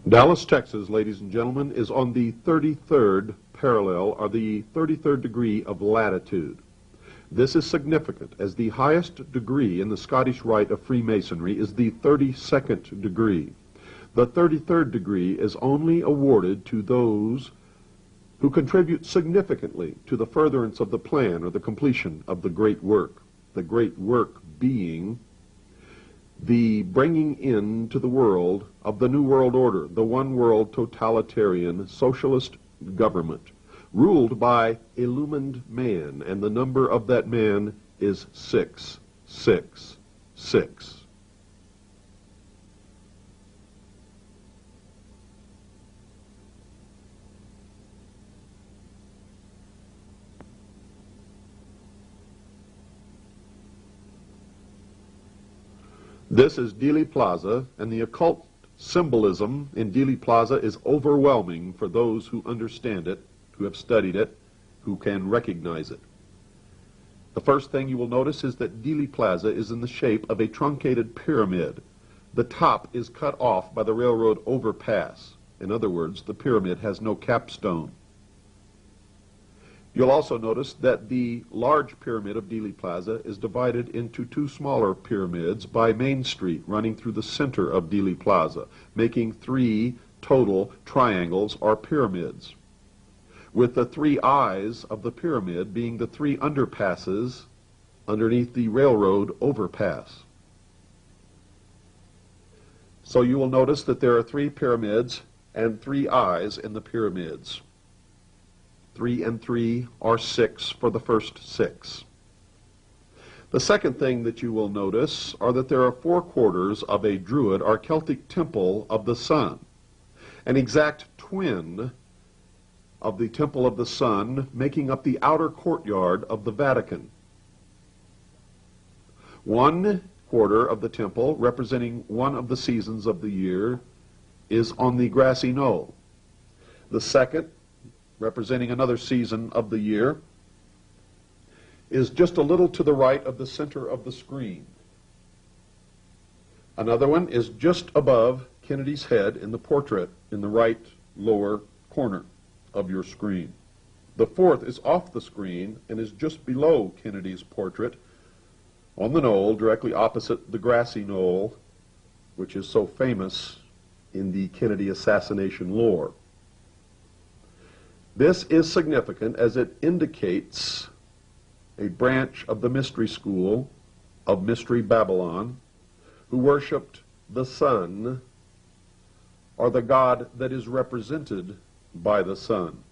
Dallas, Texas, ladies and gentlemen, is on the 33rd parallel, or the 33rd degree of latitude. This is significant, as the highest degree in the Scottish Rite of Freemasonry is the 32nd degree. The 33rd degree is only awarded to those who contribute significantly to the furtherance of the plan or the completion of the great work being the bringing into the world of the New World Order, the one world totalitarian socialist government, ruled by illumined man, and the number of that man is 666. This is Dealey Plaza, and the occult symbolism in Dealey Plaza is overwhelming for those who understand it, who have studied it, who can recognize it. The first thing you will notice is that Dealey Plaza is in the shape of a truncated pyramid. The top is cut off by the railroad overpass. In other words, the pyramid has no capstone. You'll also notice that the large pyramid of Dealey Plaza is divided into two smaller pyramids by Main Street running through the center of Dealey Plaza, making three total triangles or pyramids, with the three eyes of the pyramid being the three underpasses underneath the railroad overpass. So you will notice that there are three pyramids and three eyes in the pyramids. 3 and 3 are 6 for the first 6. The second thing that you will notice are that there are 4 quarters of a Druid or Celtic temple of the sun, an exact twin of the temple of the sun making up the outer courtyard of the Vatican. 1 quarter of the temple, representing one of the seasons of the year, is on the grassy knoll. The second, representing another season of the year, is just a little to the right of the center of the screen. Another one is just above Kennedy's head in the portrait in the right lower corner of your screen. The fourth is off the screen and is just below Kennedy's portrait on the knoll directly opposite the grassy knoll, which is so famous in the Kennedy assassination lore. This is significant as it indicates a branch of the mystery school of Mystery Babylon who worshipped the sun, or the god that is represented by the sun,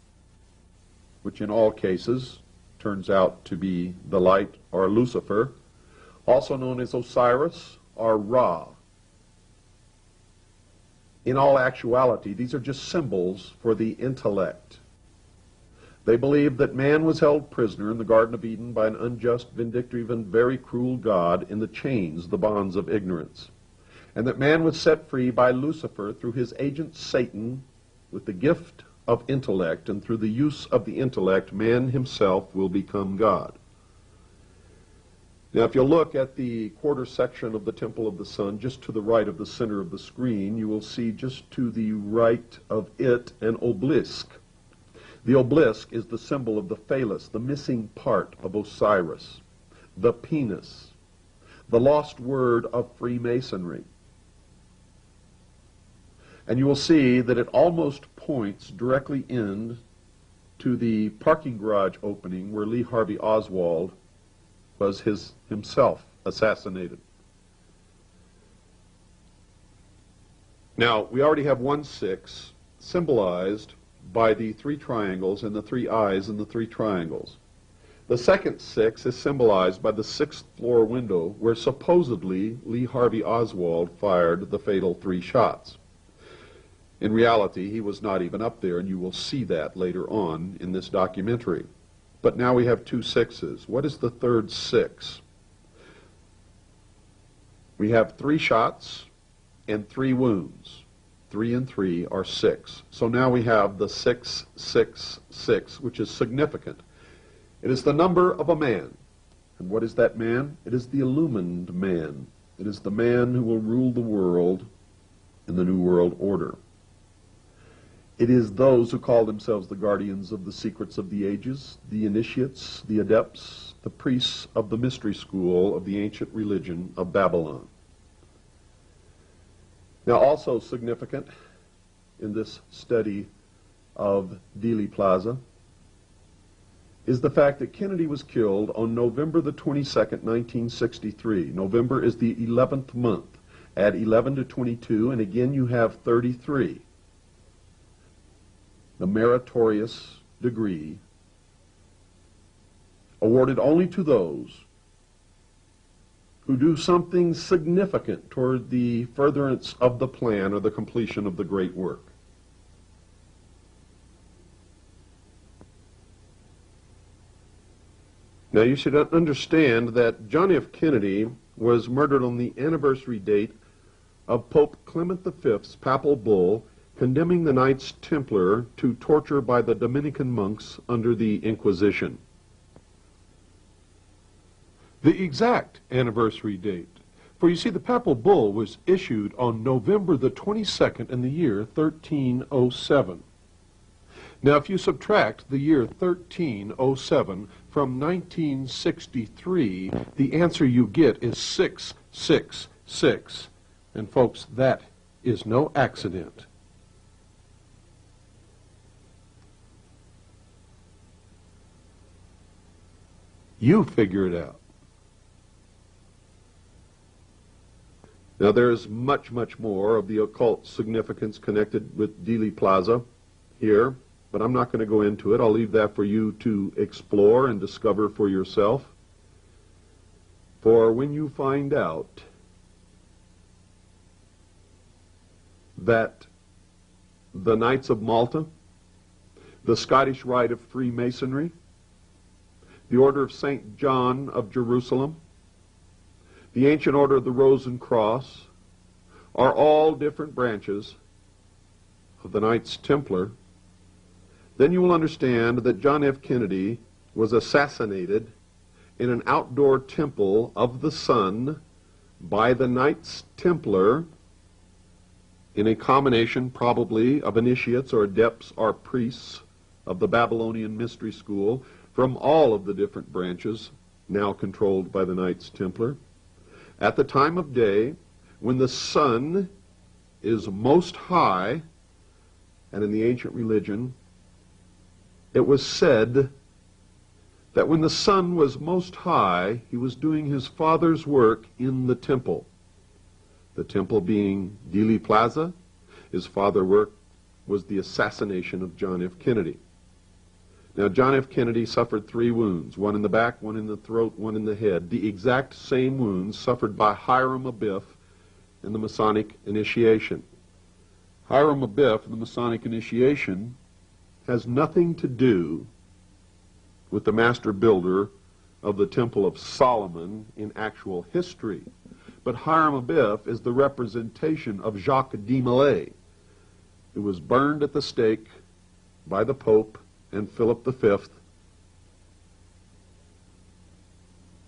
which in all cases turns out to be the light or Lucifer, also known as Osiris or Ra. In all actuality, these are just symbols for the intellect. They believed that man was held prisoner in the Garden of Eden by an unjust, vindictive, and very cruel God in the chains, the bonds of ignorance, and that man was set free by Lucifer through his agent Satan with the gift of intellect, and through the use of the intellect, man himself will become God. Now, if you look at the quarter section of the Temple of the Sun, just to the right of the center of the screen, you will see just to the right of it an obelisk. The obelisk is the symbol of the phallus, the missing part of Osiris, the penis, the lost word of Freemasonry. And you will see that it almost points directly in to the parking garage opening where Lee Harvey Oswald was himself assassinated. Now, we already have 1/6 symbolized by the 3 triangles and the 3 eyes in the 3 triangles. The second 6 is symbolized by the 6th floor window where supposedly Lee Harvey Oswald fired the fatal 3 shots. In reality, he was not even up there, and you will see that later on in this documentary. But now we have 2 6s. What is the third 6? We have 3 shots and 3 wounds. 3 and 3 are 6. So now we have the 666, which is significant. It is the number of a man. And what is that man? It is the illumined man. It is the man who will rule the world in the New World Order. It is those who call themselves the guardians of the secrets of the ages, the initiates, the adepts, the priests of the mystery school of the ancient religion of Babylon. Now, also significant in this study of Dealey Plaza is the fact that Kennedy was killed on November the 22nd, 1963. November is the 11th month. Add 11 to 22, and again you have 33. The meritorious degree awarded only to those who do something significant toward the furtherance of the plan or the completion of the great work. Now you should understand that John F. Kennedy was murdered on the anniversary date of Pope Clement V's papal bull condemning the Knights Templar to torture by the Dominican monks under the Inquisition. The exact anniversary date, for you see the papal bull was issued on November the 22nd in the year 1307. Now if you subtract the year 1307 from 1963, the answer you get is 666. And folks, that is no accident. You figure it out. Now there's much, much more of the occult significance connected with Dealey Plaza here, but I'm not going to go into it. I'll leave that for you to explore and discover for yourself. For when you find out that the Knights of Malta, the Scottish Rite of Freemasonry, the Order of St. John of Jerusalem, the Ancient Order of the Rose and Cross, are all different branches of the Knights Templar, then you will understand that John F. Kennedy was assassinated in an outdoor temple of the sun by the Knights Templar in a combination probably of initiates or adepts or priests of the Babylonian mystery school from all of the different branches now controlled by the Knights Templar. At the time of day when the sun is most high, and in the ancient religion it was said that when the sun was most high, he was doing his father's work in the temple. The temple being Dealey Plaza, his father's work was the assassination of John F. Kennedy. Now, John F. Kennedy suffered 3 wounds, one in the back, one in the throat, one in the head, the exact same wounds suffered by Hiram Abiff in the Masonic initiation. Hiram Abiff in the Masonic initiation has nothing to do with the master builder of the Temple of Solomon in actual history. But Hiram Abiff is the representation of Jacques de Molay, who was burned at the stake by the Pope and Philip V,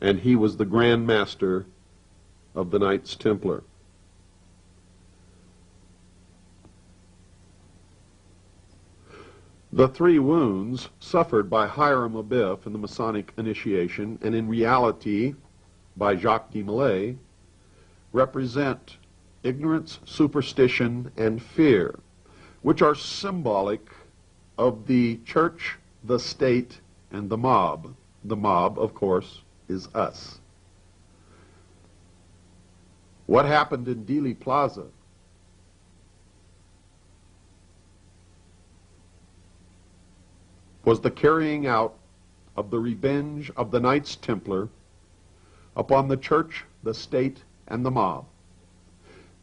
and he was the Grand Master of the Knights Templar. The 3 wounds suffered by Hiram Abiff in the Masonic initiation, and in reality by Jacques de Molay, represent ignorance, superstition, and fear, which are symbolic of the church, the state, and the mob. The mob, of course, is us. What happened in Dealey Plaza was the carrying out of the revenge of the Knights Templar upon the church, the state, and the mob.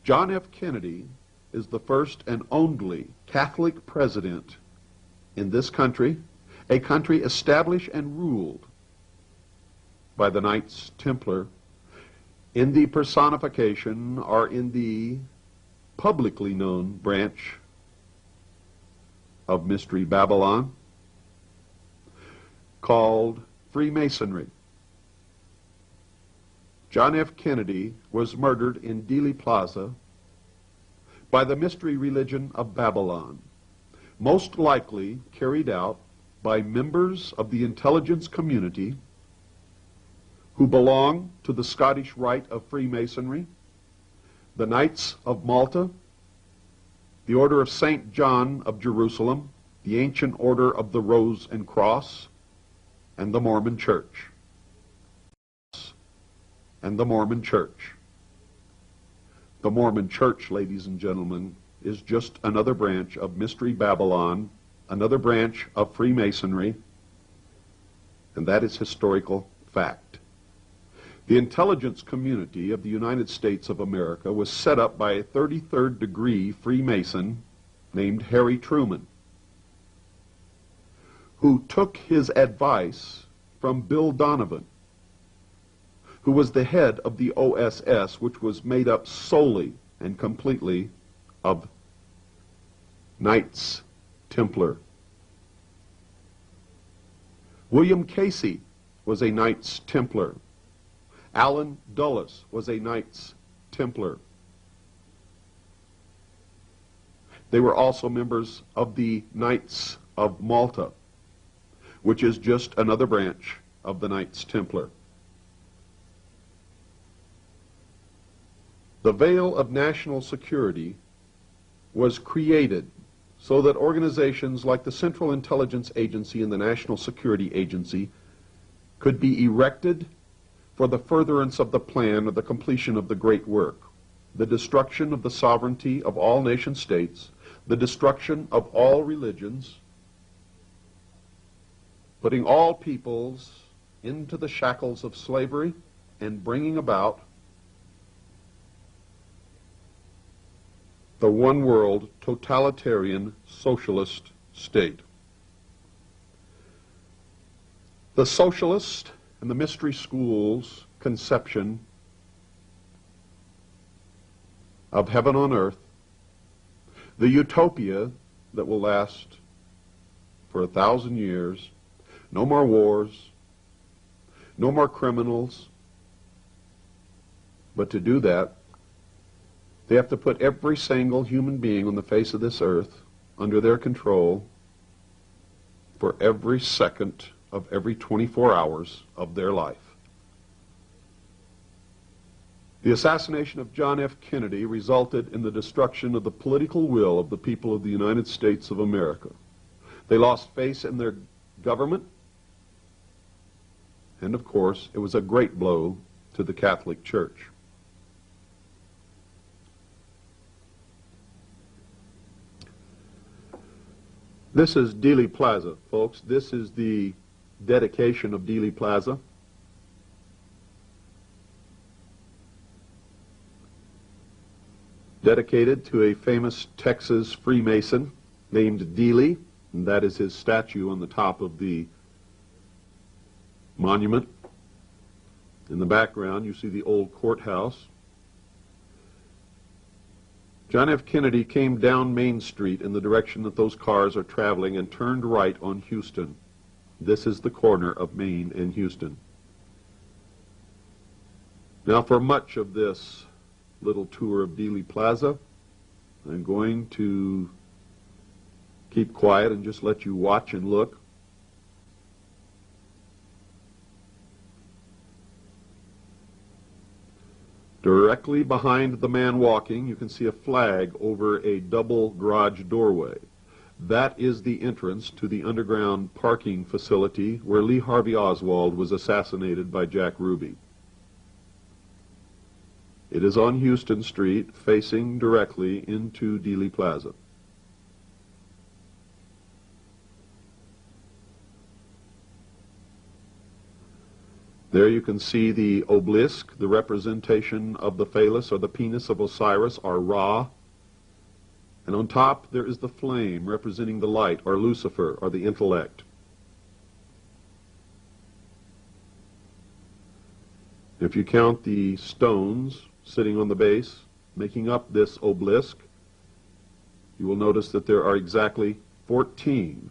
John F. Kennedy is the first and only Catholic president in this country, a country established and ruled by the Knights Templar in the personification or in the publicly known branch of Mystery Babylon called Freemasonry. John F. Kennedy was murdered in Dealey Plaza by the mystery religion of Babylon, most likely carried out by members of the intelligence community who belong to the Scottish Rite of Freemasonry, the Knights of Malta, the Order of St. John of Jerusalem, the Ancient Order of the Rose and Cross, and the Mormon Church. And the Mormon Church. The Mormon Church, ladies and gentlemen, is just another branch of Mystery Babylon, another branch of Freemasonry, and that is historical fact. The intelligence community of the United States of America was set up by a 33rd degree Freemason named Harry Truman, who took his advice from Bill Donovan, who was the head of the OSS, which was made up solely and completely of Knights Templar. William Casey was a Knights Templar. Allen Dulles was a Knights Templar. They were also members of the Knights of Malta, which is just another branch of the Knights Templar. The veil of national security was created so that organizations like the Central Intelligence Agency and the National Security Agency could be erected for the furtherance of the plan or the completion of the great work, the destruction of the sovereignty of all nation states, the destruction of all religions, putting all peoples into the shackles of slavery, and bringing about the one world totalitarian socialist state. The socialist and the mystery school's conception of heaven on earth, the utopia that will last for 1,000 years, no more wars, no more criminals, but to do that, they have to put every single human being on the face of this earth under their control for every second of every 24 hours of their life. The assassination of John F. Kennedy resulted in the destruction of the political will of the people of the United States of America. They lost faith in their government, and of course, it was a great blow to the Catholic Church. This is Dealey Plaza, folks. This is the dedication of Dealey Plaza. Dedicated to a famous Texas Freemason named Dealey, and that is his statue on the top of the monument. In the background, you see the old courthouse. John F. Kennedy came down Main Street in the direction that those cars are traveling and turned right on Houston. This is the corner of Main and Houston. Now, for much of this little tour of Dealey Plaza, I'm going to keep quiet and just let you watch and look. Directly behind the man walking, you can see a flag over a double garage doorway. That is the entrance to the underground parking facility where Lee Harvey Oswald was assassinated by Jack Ruby. It is on Houston Street, facing directly into Dealey Plaza. There you can see the obelisk, the representation of the phallus or the penis of Osiris or Ra. And on top there is the flame representing the light or Lucifer or the intellect. If you count the stones sitting on the base, making up this obelisk, you will notice that there are exactly 14,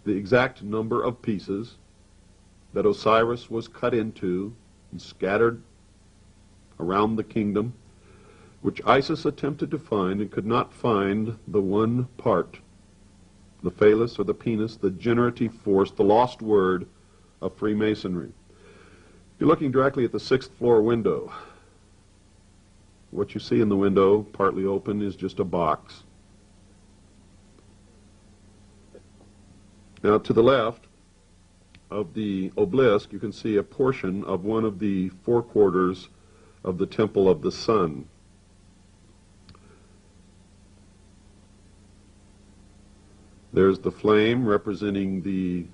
the exact number of pieces that Osiris was cut into and scattered around the kingdom, which Isis attempted to find and could not find the one part the phallus or the penis, the generative force, the lost word of Freemasonry. You're looking directly at the 6th floor window. What you see in the window, partly open, is just a box. Now, to the left of the obelisk, you can see a portion of one of the 4 quarters of the Temple of the Sun. There's the flame representing the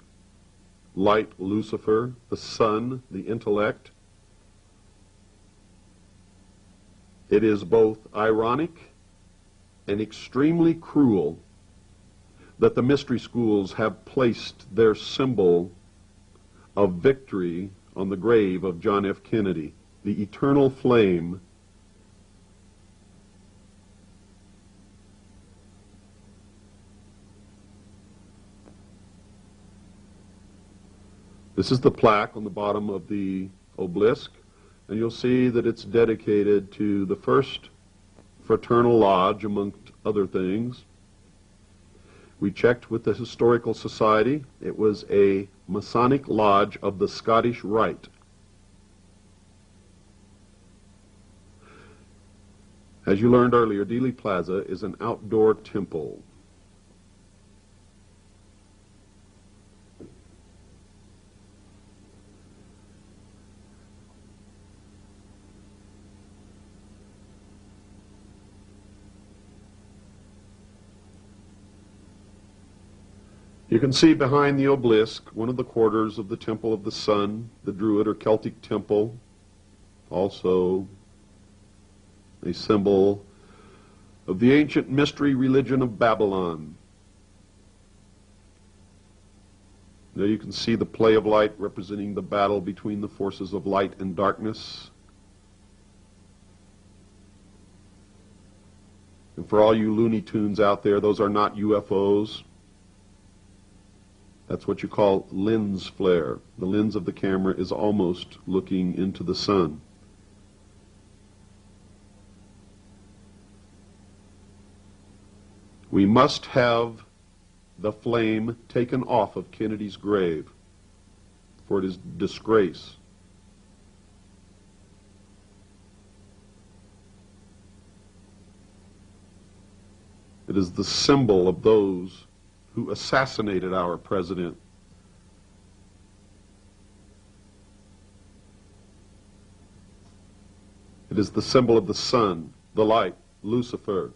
light, Lucifer, the sun, the intellect. It is both ironic and extremely cruel that the mystery schools have placed their symbol of victory on the grave of John F. Kennedy, the eternal flame. This is the plaque on the bottom of the obelisk, and you'll see that it's dedicated to the first fraternal lodge, amongst other things. We checked with the Historical Society. It was a Masonic lodge of the Scottish Rite. As you learned earlier, Dealey Plaza is an outdoor temple. You can see behind the obelisk one of the quarters of the Temple of the Sun, the Druid or Celtic temple, also a symbol of the ancient mystery religion of Babylon. There you can see the play of light representing the battle between the forces of light and darkness. And for all you Looney Tunes out there, those are not UFOs. That's what you call lens flare. The lens of the camera is almost looking into the sun. We must have the flame taken off of Kennedy's grave, for it is disgrace. It is the symbol of those who assassinated our president. It is the symbol of the sun, the light, Lucifer,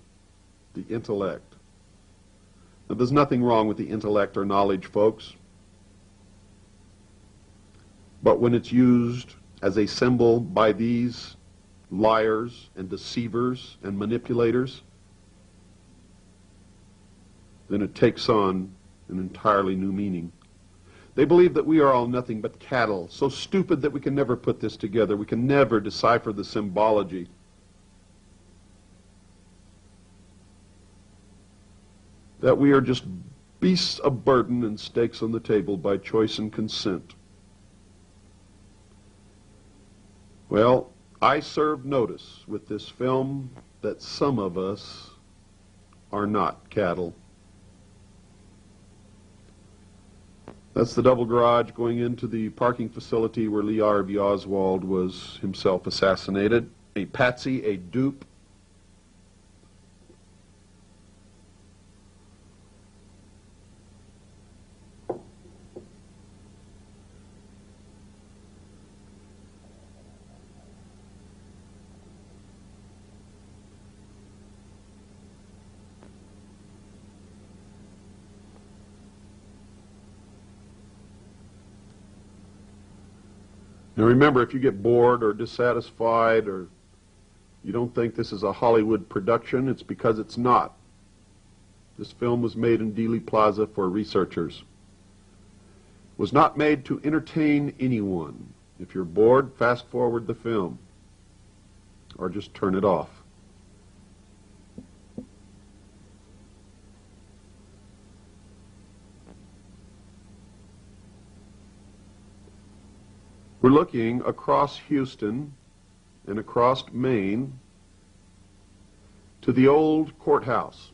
the intellect. Now, there's nothing wrong with the intellect or knowledge, folks. But when it's used as a symbol by these liars and deceivers and manipulators, then it takes on an entirely new meaning. They believe that we are all nothing but cattle, so stupid that we can never put this together. We can never decipher the symbology. That we are just beasts of burden and stakes on the table by choice and consent. Well, I served notice with this film that some of us are not cattle. That's the double garage going into the parking facility where Lee Harvey Oswald was himself assassinated. A patsy, a dupe. Now remember, if you get bored or dissatisfied or you don't think this is a Hollywood production, it's because it's not. This film was made in Dealey Plaza for researchers. It was not made to entertain anyone. If you're bored, fast forward the film or just turn it off. We're looking across Houston and across Maine to the old courthouse.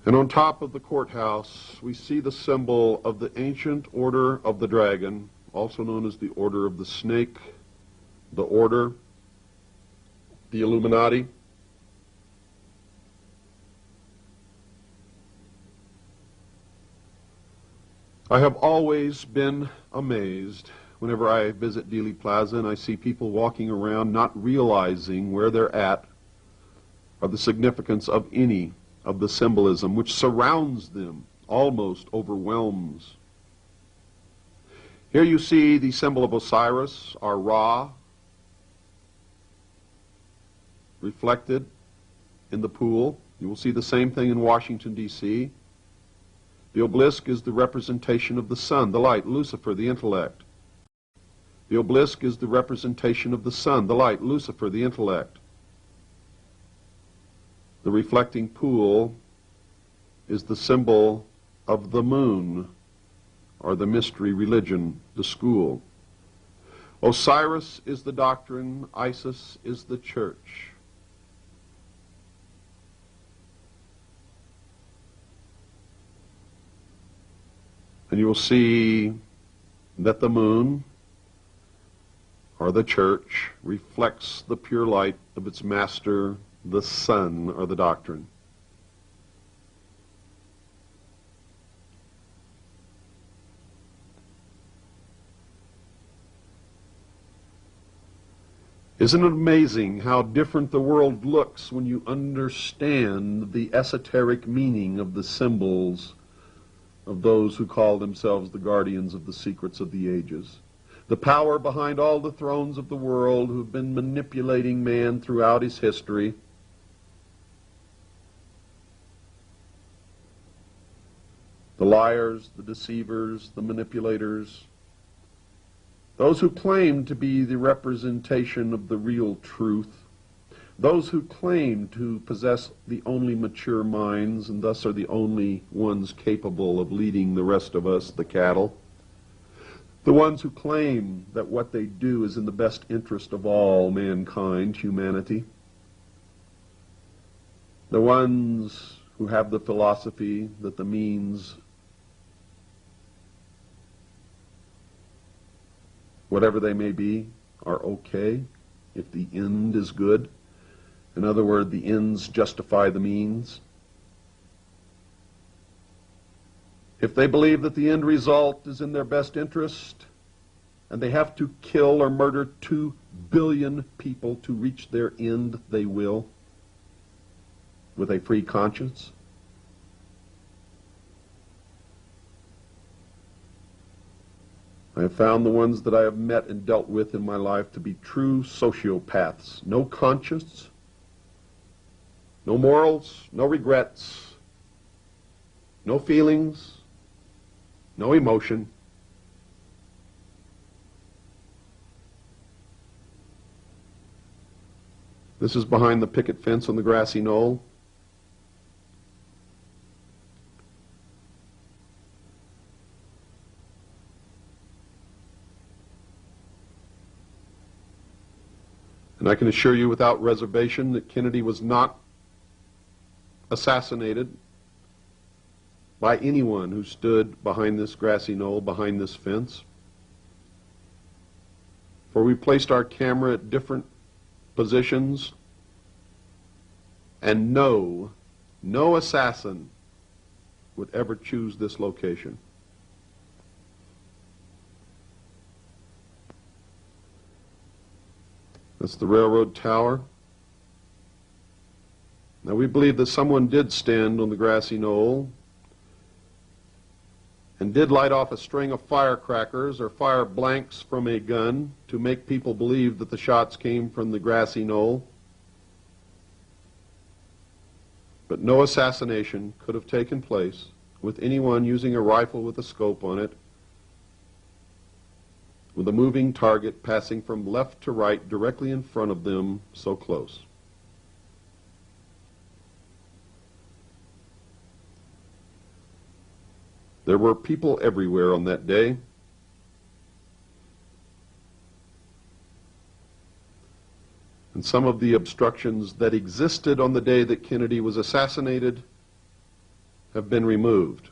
And on top of the courthouse, we see the symbol of the ancient Order of the Dragon, also known as the Order of the Snake, the Order, the Illuminati. I have always been amazed whenever I visit Dealey Plaza and I see people walking around not realizing where they're at or the significance of any of the symbolism which surrounds them, almost overwhelms. Here you see the symbol of Osiris, or Ra, reflected in the pool. You will see the same thing in Washington, D.C. The obelisk is the representation of the sun, the light, Lucifer, the intellect. The obelisk is the representation of the sun, the light, Lucifer, the intellect. The reflecting pool is the symbol of the moon, or the mystery religion, the school. Osiris is the doctrine, Isis is the church. And you will see that the moon, or the church, reflects the pure light of its master, the sun, or the doctrine. Isn't it amazing how different the world looks when you understand the esoteric meaning of the symbols of those who call themselves the guardians of the secrets of the ages? The power behind all the thrones of the world who have been manipulating man throughout his history. The liars, the deceivers, the manipulators, those who claim to be the representation of the real truth, those who claim to possess the only mature minds and thus are the only ones capable of leading the rest of us, the cattle, the ones who claim that what they do is in the best interest of all mankind, humanity, the ones who have the philosophy that the means, whatever they may be, are okay if the end is good. In other words, the ends justify the means. If they believe that the end result is in their best interest and they have to kill or murder 2 billion people to reach their end, they will, with a free conscience. I have found the ones that I have met and dealt with in my life to be true sociopaths. No conscience, no morals, no regrets, no feelings, no emotion. This is behind the picket fence on the grassy knoll. And I can assure you without reservation that Kennedy was not assassinated by anyone who stood behind this grassy knoll, behind this fence. For we placed our camera at different positions, and no assassin would ever choose this location. That's the railroad tower. Now we believe that someone did stand on the grassy knoll and did light off a string of firecrackers or fire blanks from a gun to make people believe that the shots came from the grassy knoll. But no assassination could have taken place with anyone using a rifle with a scope on it, with a moving target passing from left to right directly in front of them, so close. There were people everywhere on that day. And some of the obstructions that existed on the day that Kennedy was assassinated have been removed.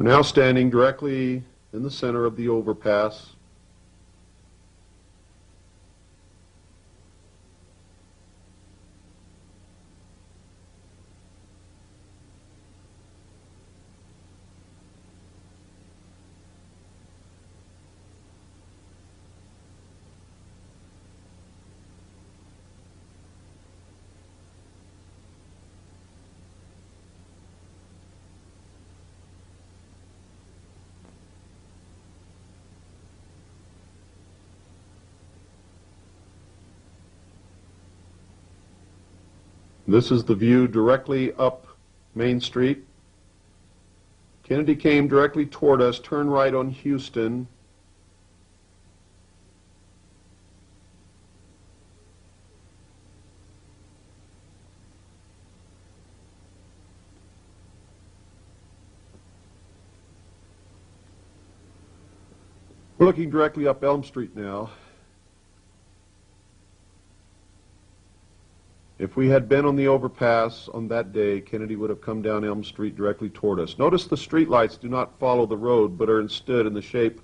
We're now standing directly in the center of the overpass. This is the view directly up Main Street. Kennedy came directly toward us, turned right on Houston. We're looking directly up Elm Street now. If we had been on the overpass on that day, Kennedy would have come down Elm Street directly toward us. Notice the streetlights do not follow the road, but are instead in the shape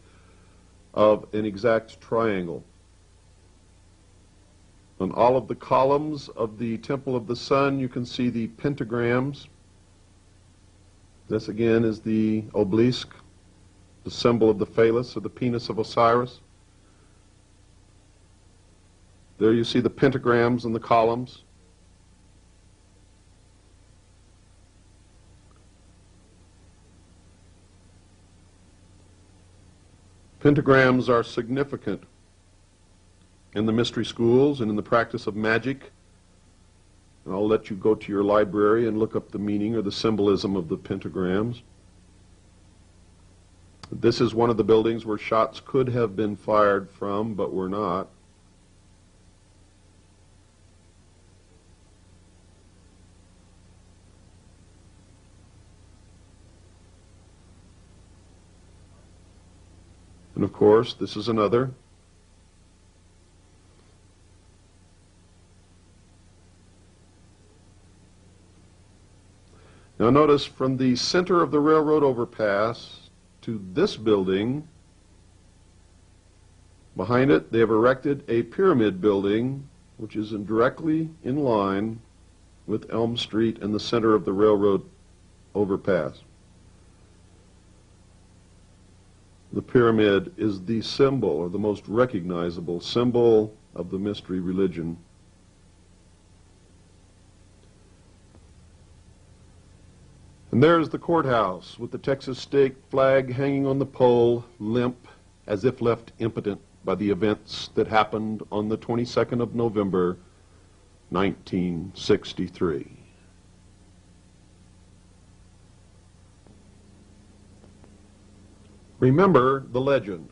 of an exact triangle. On all of the columns of the Temple of the Sun, you can see the pentagrams. This again is the obelisk, the symbol of the phallus, or the penis of Osiris. There you see the pentagrams and the columns. Pentagrams are significant in the mystery schools and in the practice of magic. And I'll let you go to your library and look up the meaning or the symbolism of the pentagrams. This is one of the buildings where shots could have been fired from, but were not. And of course, this is another. Now notice from the center of the railroad overpass to this building, behind it they have erected a pyramid building which is directly in line with Elm Street in the center of the railroad overpass. The pyramid is the symbol, or the most recognizable symbol, of the mystery religion. And there's the courthouse with the Texas state flag hanging on the pole, limp, as if left impotent by the events that happened on the 22nd of November, 1963. Remember the legend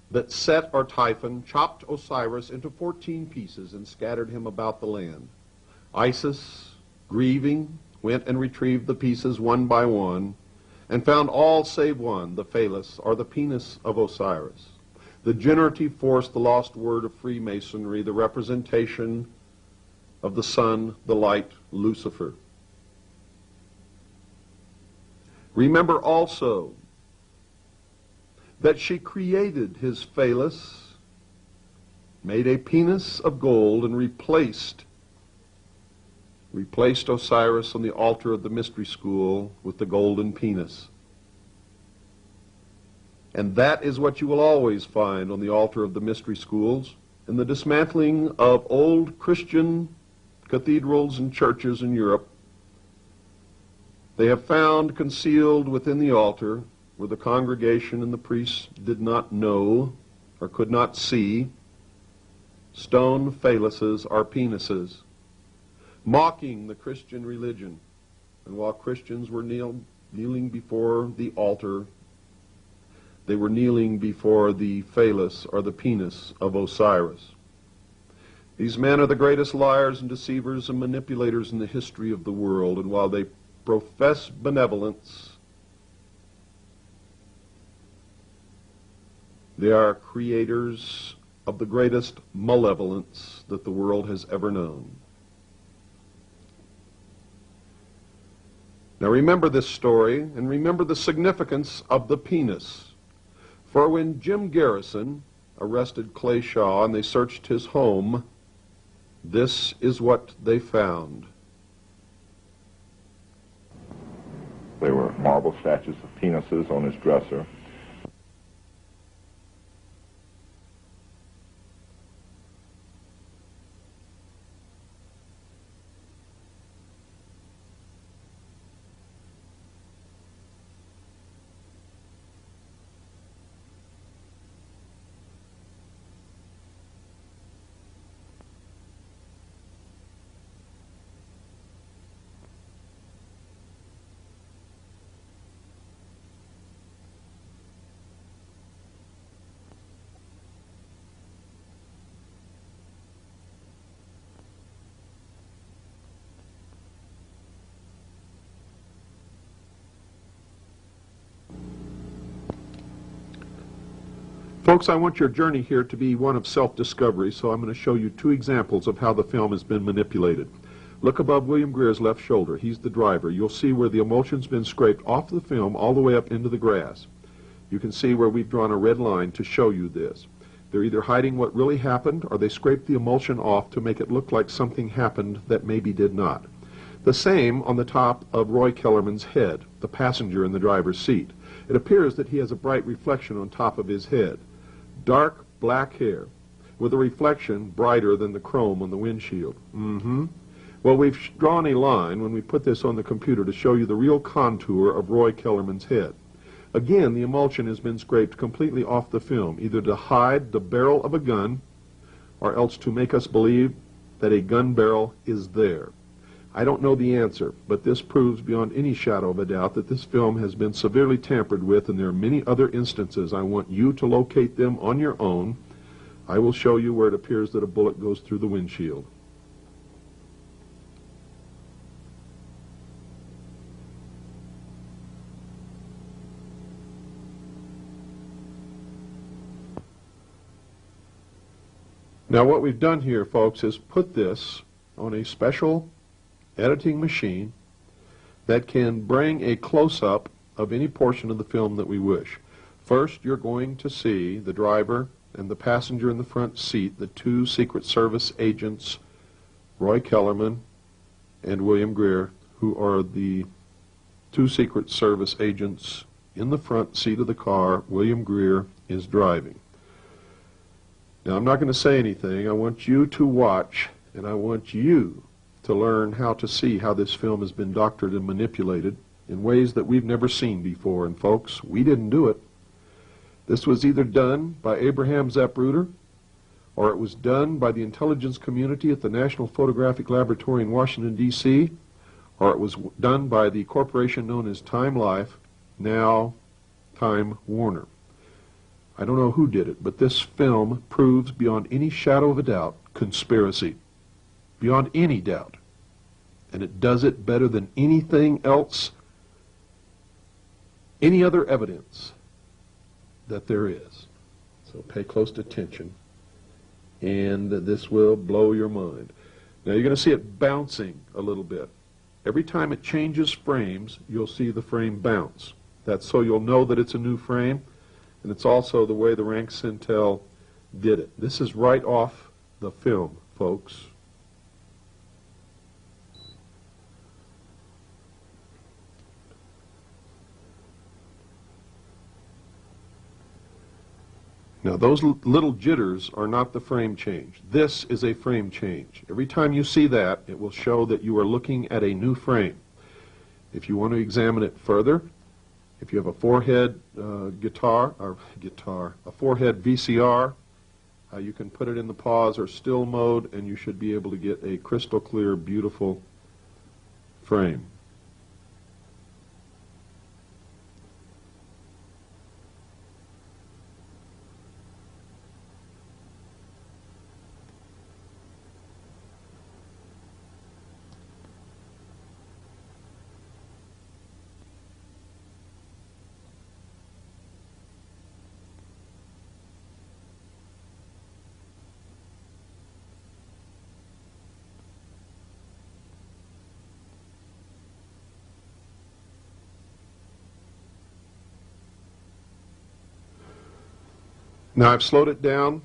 that Set or Typhon chopped Osiris into 14 pieces and scattered him about the land. Isis, grieving, went and retrieved the pieces one by one and found all save one, the phallus, or the penis of Osiris, the generative force, the lost word of Freemasonry, the representation of the sun, the light, Lucifer. Remember also that she created his phallus, made a penis of gold, and replaced Osiris on the altar of the mystery school with the golden penis. And that is what you will always find on the altar of the mystery schools in the dismantling of old Christian cathedrals and churches in Europe. They have found concealed within the altar where the congregation and the priests did not know or could not see, stone phalluses are penises, mocking the Christian religion. And while Christians were kneeling before the altar, they were kneeling before the phallus or the penis of Osiris. These men are the greatest liars and deceivers and manipulators in the history of the world, and while they profess benevolence, they are creators of the greatest malevolence that the world has ever known. Now remember this story, and remember the significance of the penis. For when Jim Garrison arrested Clay Shaw and they searched his home, this is what they found. There were marble statues of penises on his dresser. Folks, I want your journey here to be one of self-discovery, so I'm going to show you two examples of how the film has been manipulated. Look above William Greer's left shoulder. He's the driver. You'll see where the emulsion's been scraped off the film all the way up into the grass. You can see where we've drawn a red line to show you this. They're either hiding what really happened, or they scraped the emulsion off to make it look like something happened that maybe did not. The same on the top of Roy Kellerman's head, the passenger in the driver's seat. It appears that he has a bright reflection on top of his head. Dark black hair with a reflection brighter than the chrome on the windshield. Well, we've drawn a line when we put this on the computer to show you the real contour of Roy Kellerman's head. Again, the emulsion has been scraped completely off the film, either to hide the barrel of a gun or else to make us believe that a gun barrel is there. I don't know the answer, but this proves beyond any shadow of a doubt that this film has been severely tampered with, and there are many other instances. I want you to locate them on your own. I will show you where it appears that a bullet goes through the windshield. Now what we've done here, folks, is put this on a special editing machine that can bring a close-up of any portion of the film that we wish. First, you're going to see the driver and the passenger in the front seat, the two Secret Service agents, Roy Kellerman and William Greer, who are the two Secret Service agents in the front seat of the car. William Greer is driving. Now, I'm not going to say anything. I want you to watch, and I want you to learn how to see how this film has been doctored and manipulated in ways that we've never seen before. And folks, we didn't do it. This was either done by Abraham Zapruder, or it was done by the intelligence community at the National Photographic Laboratory in Washington, D.C., or it was done by the corporation known as Time Life, now Time Warner. I don't know who did it, but this film proves beyond any shadow of a doubt conspiracy. Beyond any doubt. And it does it better than anything else, any other evidence that there is. So pay close attention, and this will blow your mind. Now you're going to see it bouncing a little bit. Every time it changes frames, you'll see the frame bounce. That's so you'll know that it's a new frame, and it's also the way the Rank Cintel did it. This is right off the film, folks. Now those little jitters are not the frame change. This is a frame change. Every time you see that, it will show that you are looking at a new frame. If you want to examine it further, If you have a four-head a four-head VCR, you can put it in the pause or still mode, and you should be able to get a crystal clear, beautiful frame. Now I've slowed it down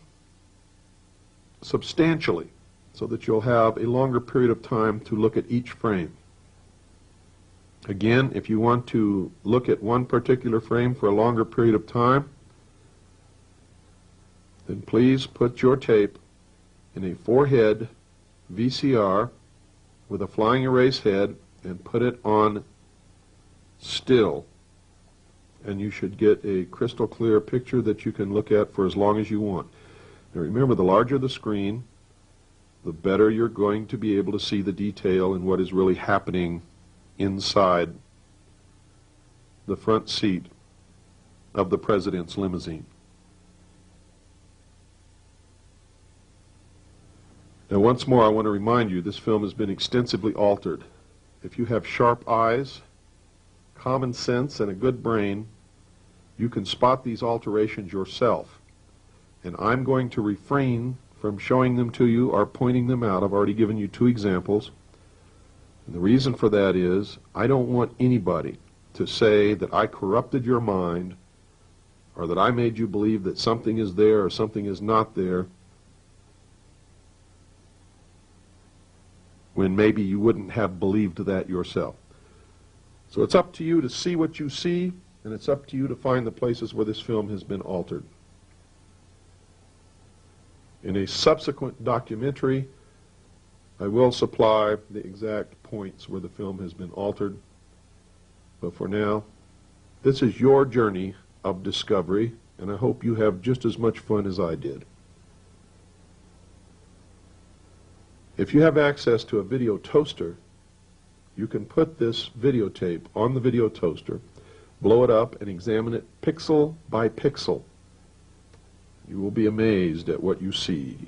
substantially so that you'll have a longer period of time to look at each frame. Again, if you want to look at one particular frame for a longer period of time, then please put your tape in a four-head VCR with a flying erase head and put it on still, and you should get a crystal clear picture that you can look at for as long as you want. Now remember, the larger the screen, the better you're going to be able to see the detail and what is really happening inside the front seat of the President's limousine. Now once more, I want to remind you, this film has been extensively altered. If you have sharp eyes, common sense, and a good brain, you can spot these alterations yourself. And I'm going to refrain from showing them to you or pointing them out. I've already given you two examples. And the reason for that is I don't want anybody to say that I corrupted your mind or that I made you believe that something is there or something is not there when maybe you wouldn't have believed that yourself. So it's up to you to see what you see, and it's up to you to find the places where this film has been altered. In a subsequent documentary, I will supply the exact points where the film has been altered. But for now, this is your journey of discovery, and I hope you have just as much fun as I did. If you have access to a video toaster, you can put this videotape on the video toaster, blow it up, and examine it pixel by pixel. You will be amazed at what you see.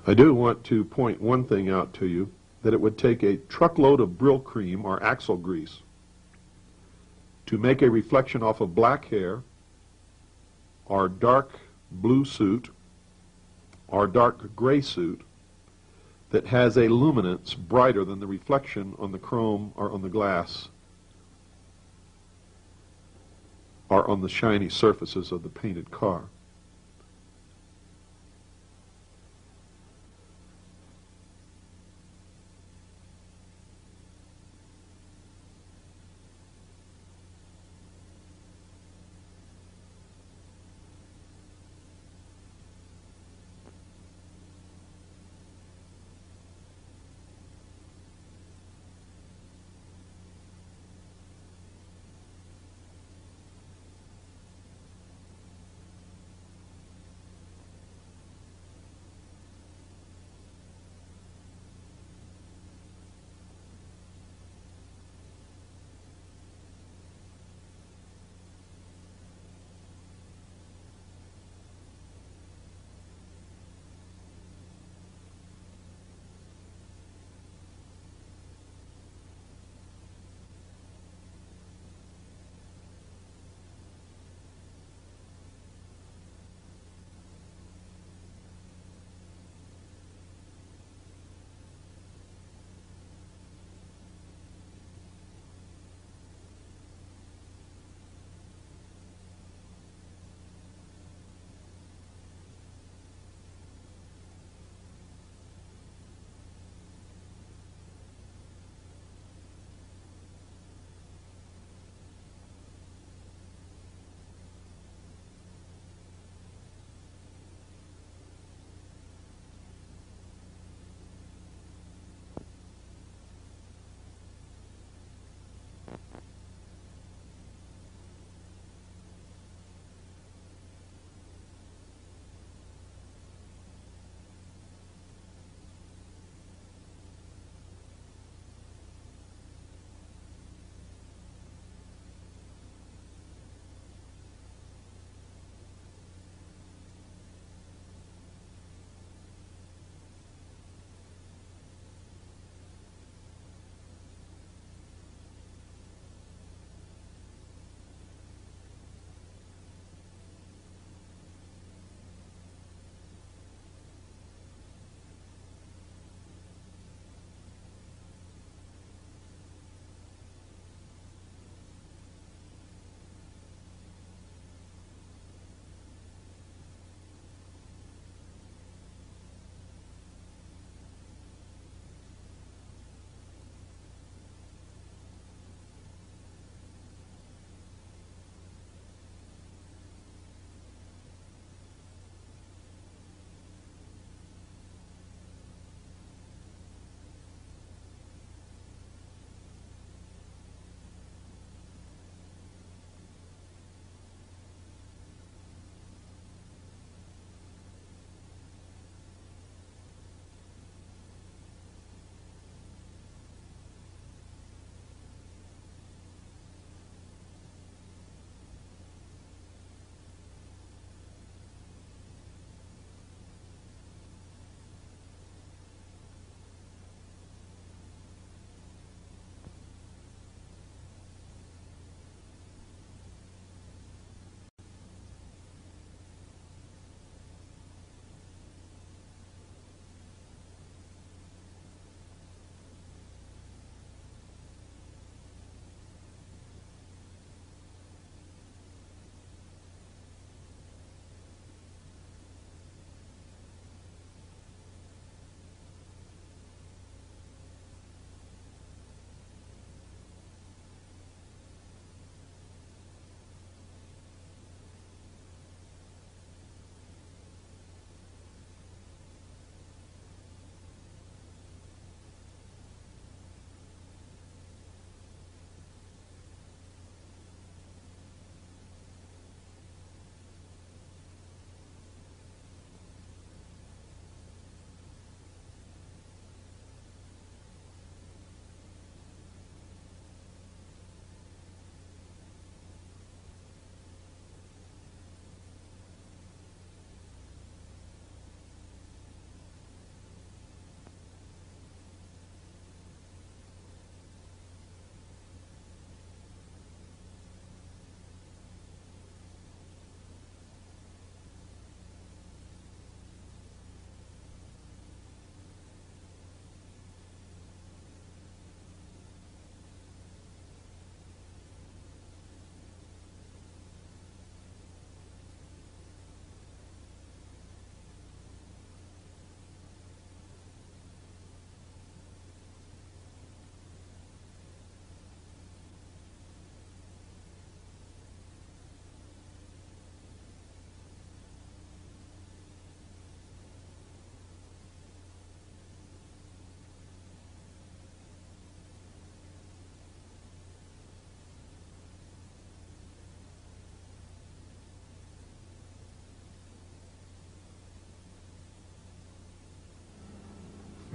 I do want to point one thing out to you, that it would take a truckload of Brylcreem or axle grease to make a reflection off of black hair or dark blue suit or dark gray suit that has a luminance brighter than the reflection on the chrome or on the glass or on the shiny surfaces of the painted car.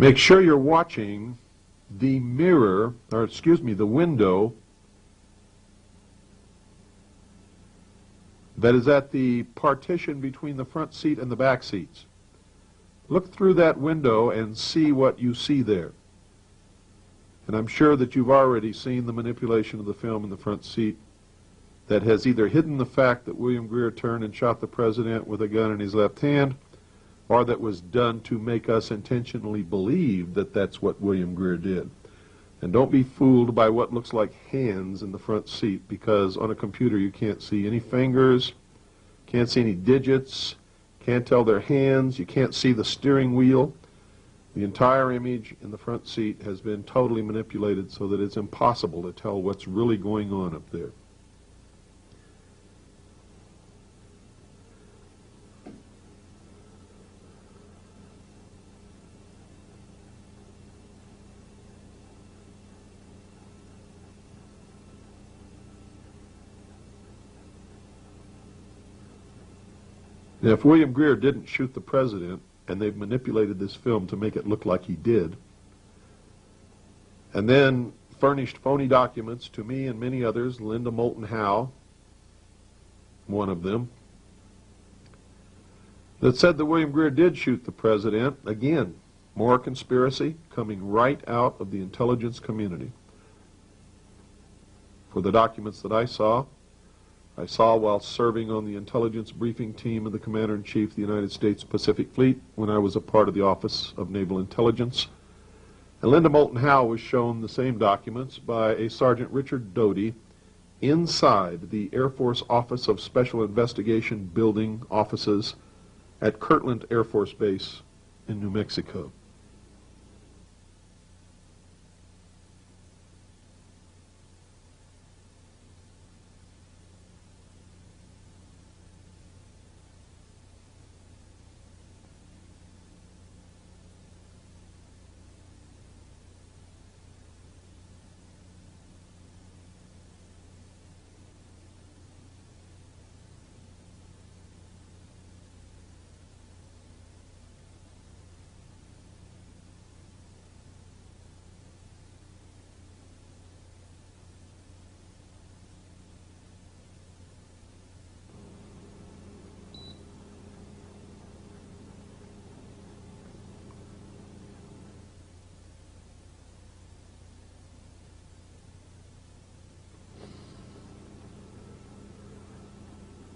Make sure you're watching the mirror, or excuse me, the window that is at the partition between the front seat and the back seats. Look through that window and see what you see there. And I'm sure that you've already seen the manipulation of the film in the front seat that has either hidden the fact that William Greer turned and shot the president with a gun in his left hand, or that was done to make us intentionally believe that that's what William Greer did. And don't be fooled by what looks like hands in the front seat, because on a computer you can't see any fingers, can't see any digits, can't tell their hands, you can't see the steering wheel. The entire image in the front seat has been totally manipulated so that it's impossible to tell what's really going on up there. Now, if William Greer didn't shoot the president, and they've manipulated this film to make it look like he did, and then furnished phony documents to me and many others, Linda Moulton Howe, one of them, that said that William Greer did shoot the president, again, more conspiracy coming right out of the intelligence community. For the documents that I saw while serving on the intelligence briefing team of the Commander-in-Chief of the United States Pacific Fleet when I was a part of the Office of Naval Intelligence. And Linda Moulton Howe was shown the same documents by a Sergeant Richard Doty inside the Air Force Office of Special Investigation building offices at Kirtland Air Force Base in New Mexico.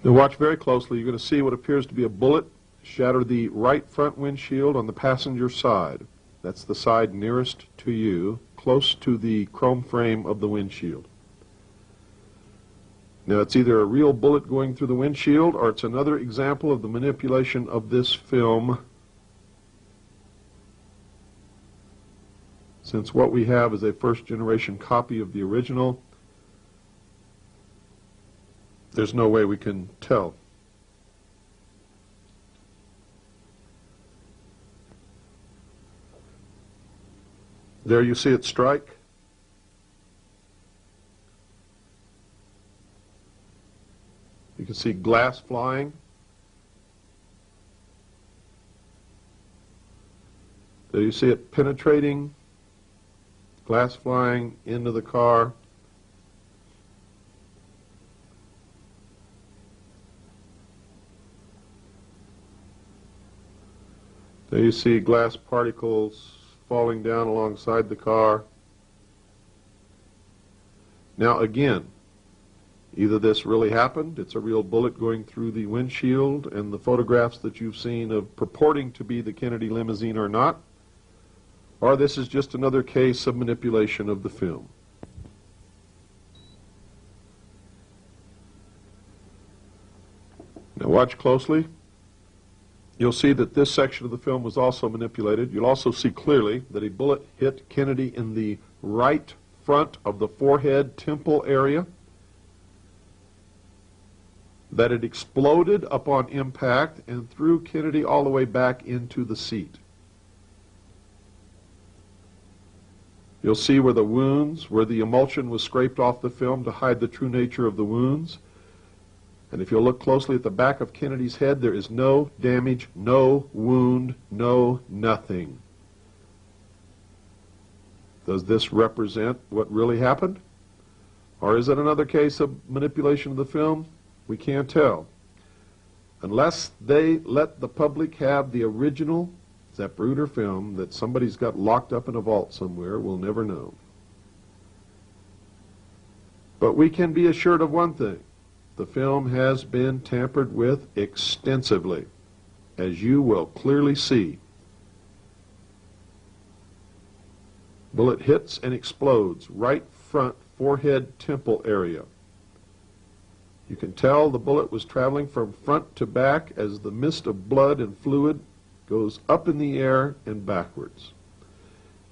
Now watch very closely. You're going to see what appears to be a bullet shatter the right front windshield on the passenger side. That's the side nearest to you, close to the chrome frame of the windshield. Now it's either a real bullet going through the windshield or it's another example of the manipulation of this film, since what we have is a first-generation copy of the original. There's no way we can tell. There you see it strike. You can see glass flying. There you see it penetrating, glass flying into the car. There you see glass particles falling down alongside the car. Now again, either this really happened, it's a real bullet going through the windshield, and the photographs that you've seen of purporting to be the Kennedy limousine are not, or this is just another case of manipulation of the film. Now watch closely. You'll see that this section of the film was also manipulated. You'll also see clearly that a bullet hit Kennedy in the right front of the forehead temple area, that it exploded upon impact and threw Kennedy all the way back into the seat. You'll see where the wounds, where the emulsion was scraped off the film to hide the true nature of the wounds. And if you'll look closely at the back of Kennedy's head, there is no damage, no wound, no nothing. Does this represent what really happened? Or is it another case of manipulation of the film? We can't tell. Unless they let the public have the original Zapruder film that somebody's got locked up in a vault somewhere, we'll never know. But we can be assured of one thing. The film has been tampered with extensively, as you will clearly see. Bullet hits and explodes right front forehead temple area. You can tell the bullet was traveling from front to back as the mist of blood and fluid goes up in the air and backwards.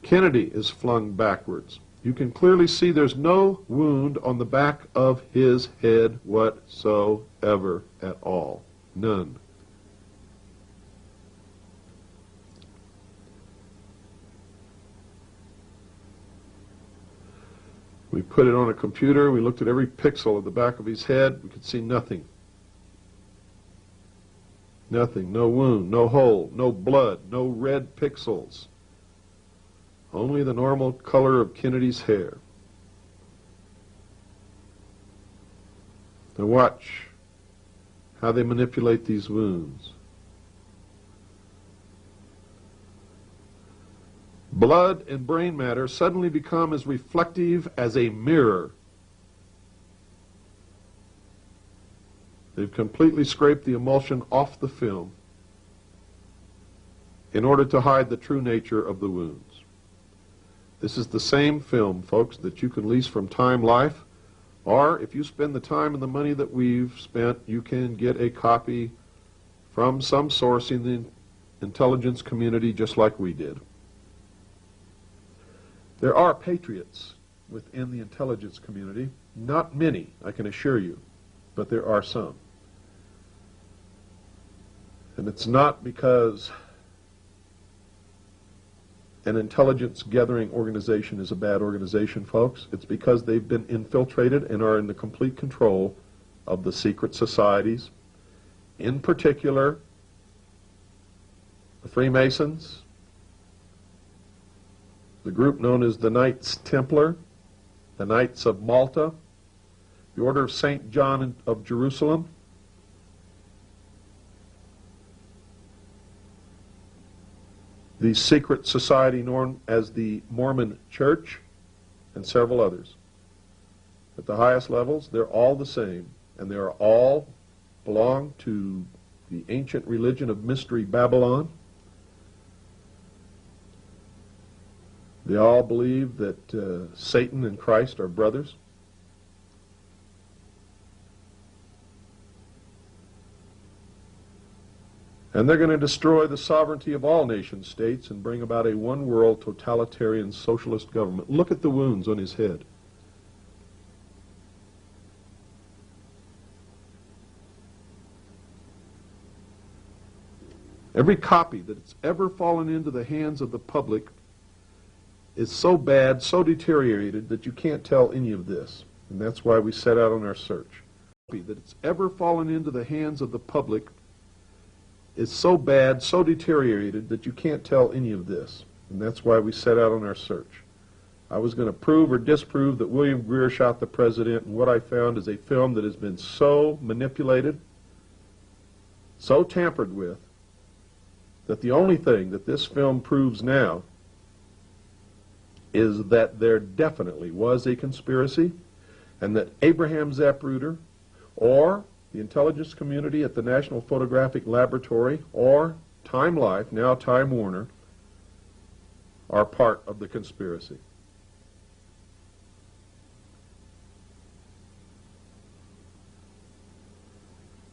Kennedy is flung backwards. You can clearly see there's no wound on the back of his head whatsoever at all. None. We put it on a computer, we looked at every pixel of the back of his head, we could see nothing. Nothing, no wound, no hole, no blood, no red pixels. Only the normal color of Kennedy's hair. Now watch how they manipulate these wounds. Blood and brain matter suddenly become as reflective as a mirror. They've completely scraped the emulsion off the film in order to hide the true nature of the wounds. This is the same film, folks, that you can lease from Time Life, or if you spend the time and the money that we've spent, you can get a copy from some source in the intelligence community just like we did. There are patriots within the intelligence community. Not many, I can assure you, but there are some. And it's not because an intelligence gathering organization is a bad organization, folks. It's because they've been infiltrated and are in the complete control of the secret societies, in particular the Freemasons, the group known as the Knights Templar, the Knights of Malta, the Order of St. John of Jerusalem, the secret society known as the Mormon Church, and several others. At the highest levels, they're all the same, and they are all belong to the ancient religion of Mystery Babylon. They all believe that Satan and Christ are brothers. And they're going to destroy the sovereignty of all nation states and bring about a one-world totalitarian socialist government. Look at the wounds on his head. Every copy that's ever fallen into the hands of the public is so bad, so deteriorated, that you can't tell any of this. And that's why we set out on our search. That it's ever fallen into the hands of the public is so bad, so deteriorated, that you can't tell any of this. And that's why we set out on our search. I was going to prove or disprove that William Greer shot the president, and what I found is a film that has been so manipulated, so tampered with, that the only thing that this film proves now is that there definitely was a conspiracy, and that Abraham Zapruder, or the intelligence community at the National Photographic Laboratory, or Time Life, now Time Warner, are part of the conspiracy.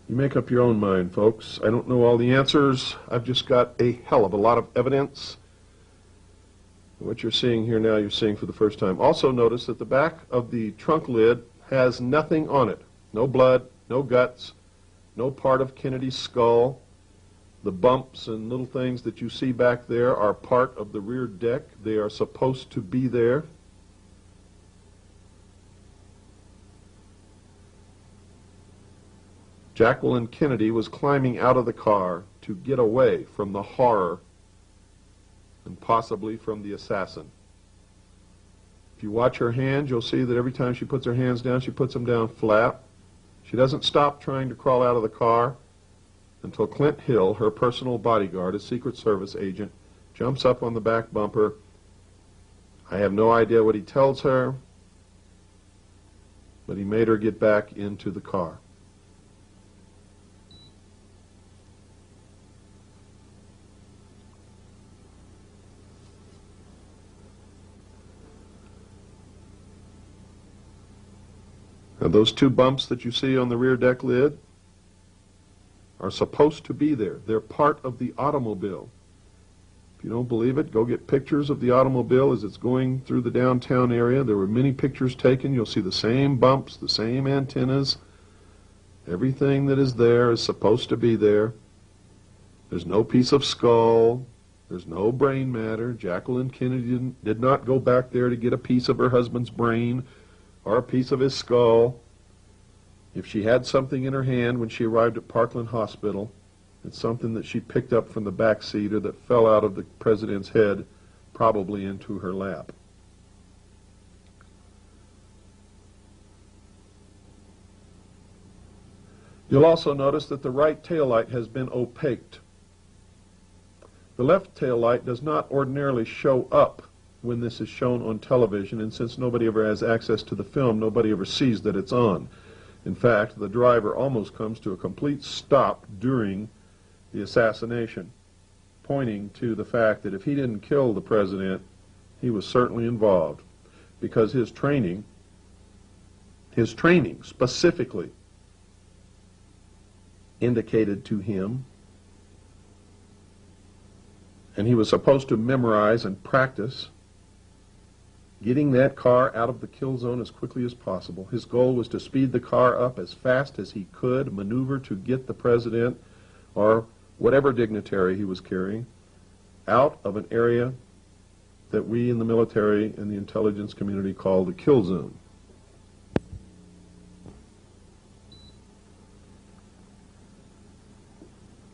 You make up your own mind, folks. I don't know all the answers. I've just got a hell of a lot of evidence. What you're seeing here now, you're seeing for the first time. Also notice that the back of the trunk lid has nothing on it. No blood, no guts, no part of Kennedy's skull. The bumps and little things that you see back there are part of the rear deck. They are supposed to be there. Jacqueline Kennedy was climbing out of the car to get away from the horror and possibly from the assassin. If you watch her hands, you'll see that every time she puts her hands down, she puts them down flat. She doesn't stop trying to crawl out of the car until Clint Hill, her personal bodyguard, a Secret Service agent, jumps up on the back bumper. I have no idea what he tells her, but he made her get back into the car. Now, those two bumps that you see on the rear deck lid are supposed to be there. They're part of the automobile. If you don't believe it, go get pictures of the automobile as it's going through the downtown area. There were many pictures taken. You'll see the same bumps, the same antennas. Everything that is there is supposed to be there. There's no piece of skull. There's no brain matter. Jacqueline Kennedy did not go back there to get a piece of her husband's brain or a piece of his skull. If she had something in her hand when she arrived at Parkland Hospital, it's something that she picked up from the back seat or that fell out of the president's head, probably into her lap. You'll also notice that the right taillight has been opaqued. The left taillight does not ordinarily show up when this is shown on television, and since nobody ever has access to the film, nobody ever sees that it's on. In fact, the driver almost comes to a complete stop during the assassination, pointing to the fact that if he didn't kill the president, he was certainly involved, because his training specifically indicated to him, and he was supposed to memorize and practice getting that car out of the kill zone as quickly as possible. His goal was to speed the car up as fast as he could, maneuver to get the president or whatever dignitary he was carrying out of an area that we in the military and the intelligence community call the kill zone.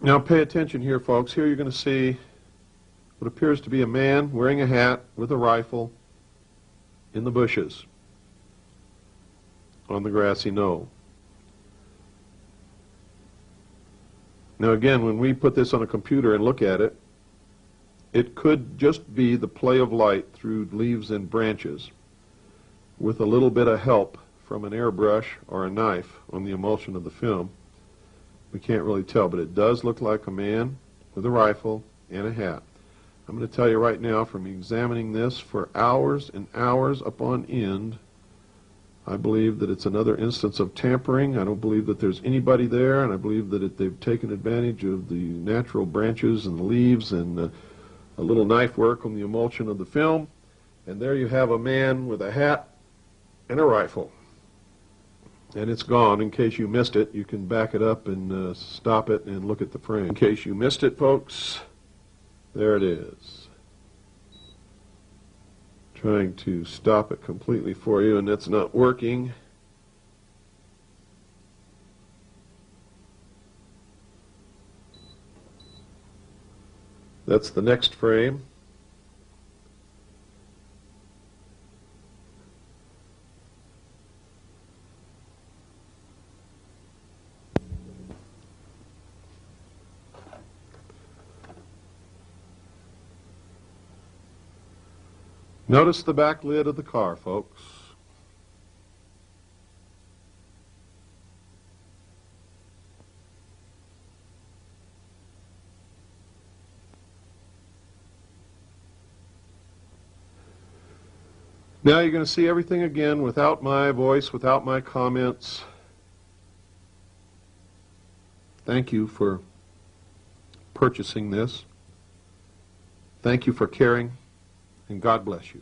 Now pay attention here, folks. Here you're going to see what appears to be a man wearing a hat with a rifle in the bushes on the grassy knoll. Now again, when we put this on a computer and look at it, it could just be the play of light through leaves and branches with a little bit of help from an airbrush or a knife on the emulsion of the film. We can't really tell, but it does look like a man with a rifle and a hat. I'm going to tell you right now, from examining this for hours and hours upon end, I believe that it's another instance of tampering. I don't believe that there's anybody there, and I believe that they've taken advantage of the natural branches and the leaves and a little knife work on the emulsion of the film. And there you have a man with a hat and a rifle. And it's gone. In case you missed it, you can back it up and stop it and look at the frame. In case you missed it, folks, there it is. Trying to stop it completely for you, and that's not working. That's the next frame. Notice the back lid of the car, folks. Now you're going to see everything again without my voice, without my comments. Thank you for purchasing this. Thank you for caring. And God bless you.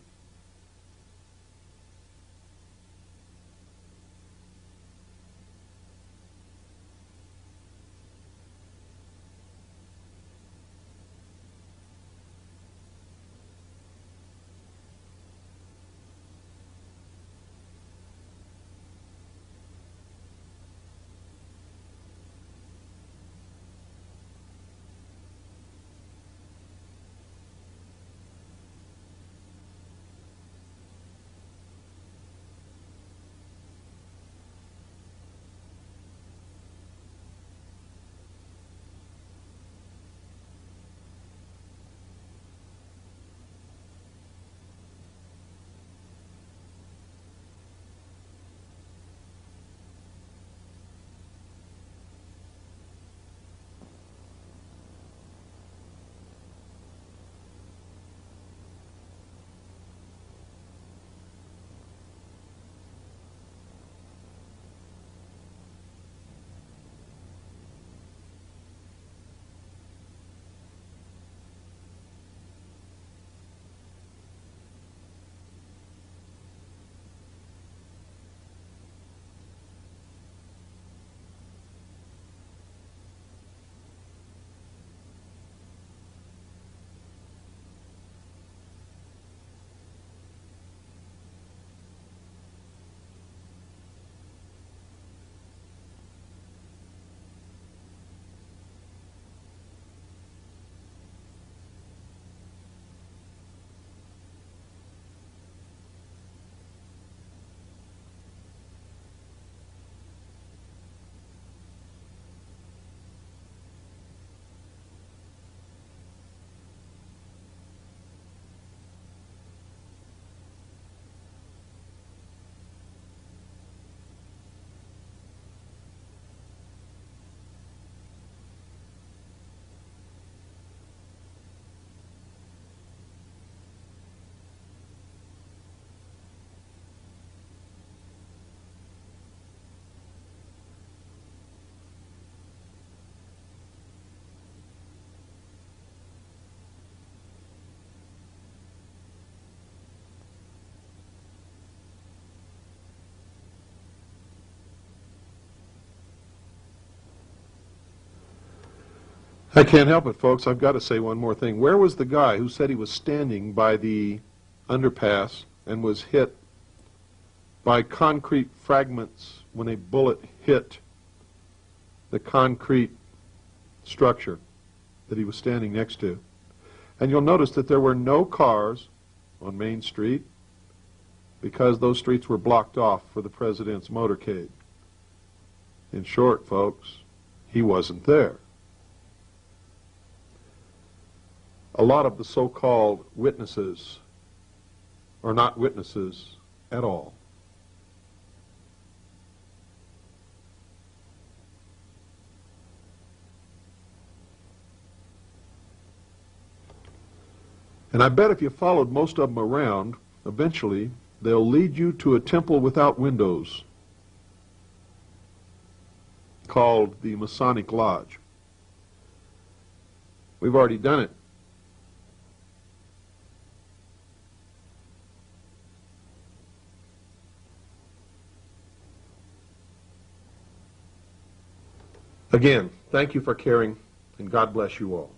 I can't help it, folks. I've got to say one more thing. Where was the guy who said he was standing by the underpass and was hit by concrete fragments when a bullet hit the concrete structure that he was standing next to? And you'll notice that there were no cars on Main Street because those streets were blocked off for the president's motorcade. In short, folks, he wasn't there. A lot of the so-called witnesses are not witnesses at all. And I bet if you followed most of them around, eventually they'll lead you to a temple without windows called the Masonic Lodge. We've already done it. Again, thank you for caring, and God bless you all.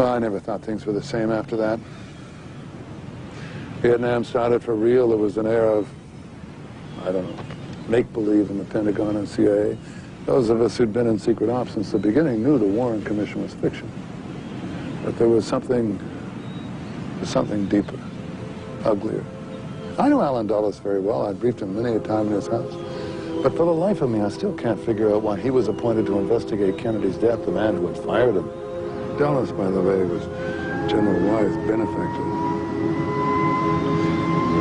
Well, I never thought things were the same after that. Vietnam started for real. There was an era of, I don't know, make-believe in the Pentagon and CIA. Those of us who'd been in secret ops since the beginning knew the Warren Commission was fiction. But there was something deeper, uglier. I knew Alan Dulles very well. I'd briefed him many a time in his house. But for the life of me, I still can't figure out why he was appointed to investigate Kennedy's death, the man who had fired him. Dulles, by the way, was General Wyeth's benefactor.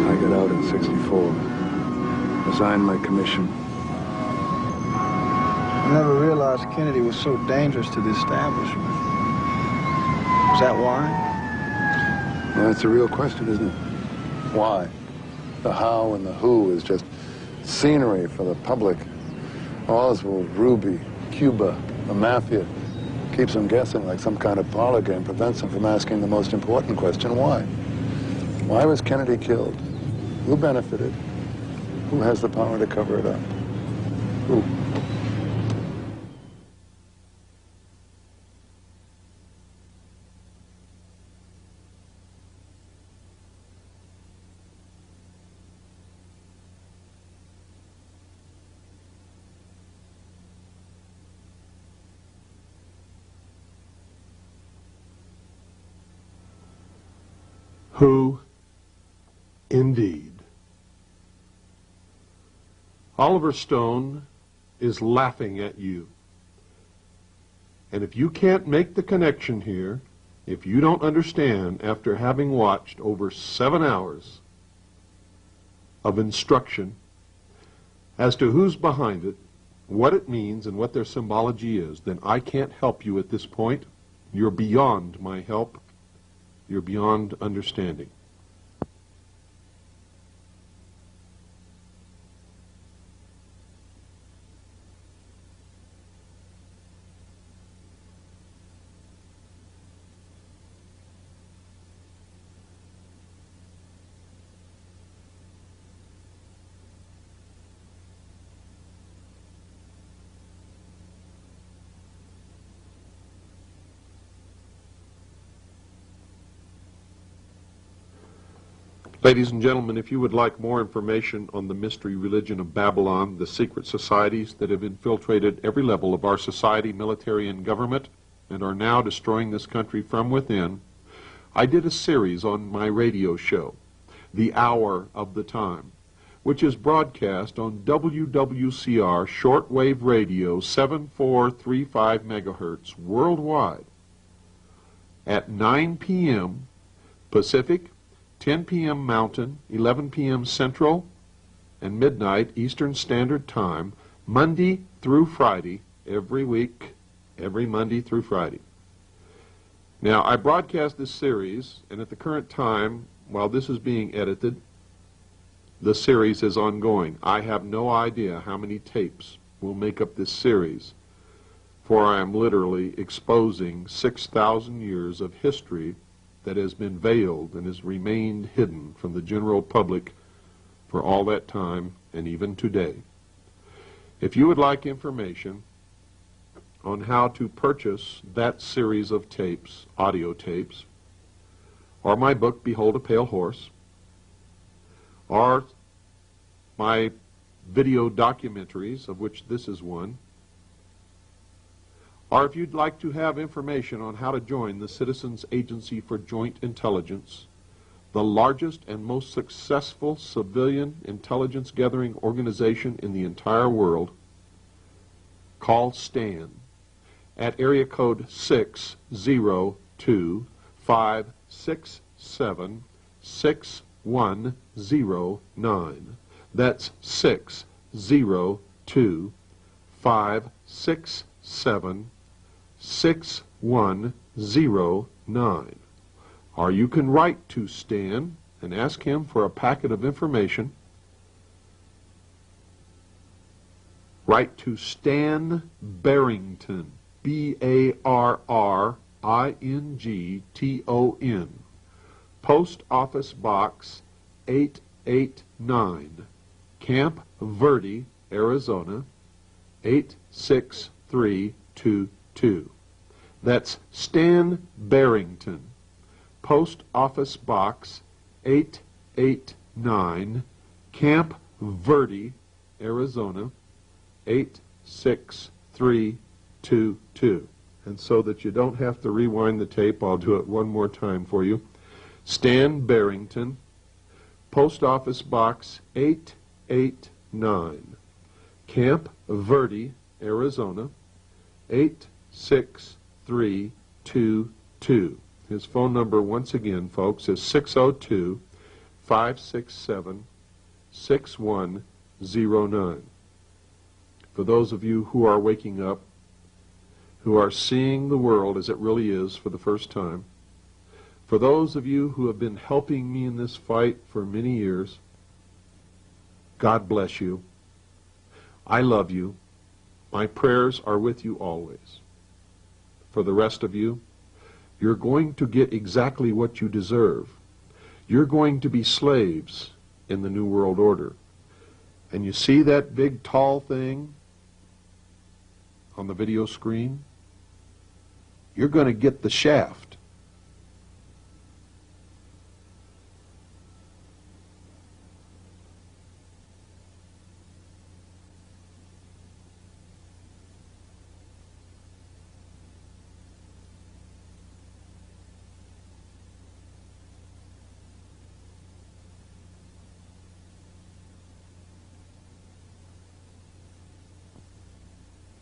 I got out in '64, resigned my commission. I never realized Kennedy was so dangerous to the establishment. Is that why? Well, that's a real question, isn't it? Why? The how and the who is just scenery for the public. Oswald, Ruby, Cuba, the mafia. Keeps them guessing like some kind of parlor game, prevents them from asking the most important question, why? Why was Kennedy killed? Who benefited? Who has the power to cover it up? Who? Who, indeed. Oliver Stone is laughing at you. And if you can't make the connection here, if you don't understand after having watched over 7 hours of instruction as to who's behind it, what it means, and what their symbology is, then I can't help you at this point. You're beyond my help. You're beyond understanding. Ladies and gentlemen, if you would like more information on the mystery religion of Babylon, the secret societies that have infiltrated every level of our society, military, and government, and are now destroying this country from within, I did a series on my radio show, The Hour of the Time, which is broadcast on WWCR shortwave radio 7435 megahertz worldwide at 9 p.m. Pacific, 10 p.m. Mountain, 11 p.m. Central, and midnight Eastern Standard Time, Monday through Friday, every week, every Monday through Friday. Now, I broadcast this series, and at the current time, while this is being edited, the series is ongoing. I have no idea how many tapes will make up this series, for I am literally exposing 6,000 years of history that has been veiled and has remained hidden from the general public for all that time and even today. If you would like information on how to purchase that series of tapes, audio tapes, or my book, Behold a Pale Horse, or my video documentaries, of which this is one, or if you'd like to have information on how to join the Citizens Agency for Joint Intelligence, the largest and most successful civilian intelligence gathering organization in the entire world, call Stan at area code 602-567-6109. That's 602-567-6109. Or you can write to Stan and ask him for a packet of information. Write to Stan Barrington, B-A-R-R-I-N-G-T-O-N, Post Office Box 889, Camp Verde, Arizona, 86322. That's Stan Barrington, Post Office Box 889, Camp Verde, Arizona 86322. And so that you don't have to rewind the tape, I'll do it one more time for you. Stan Barrington, Post Office Box 889, Camp Verde, Arizona 86322. His phone number, once again, folks, is 602-567-6109. For those of you who are waking up, who are seeing the world as it really is for the first time, for those of you who have been helping me in this fight for many years, God bless you. I love you. My prayers are with you always. For the rest of you, you're going to get exactly what you deserve. You're going to be slaves in the New World Order. And you see that big tall thing on the video screen? You're going to get the shaft.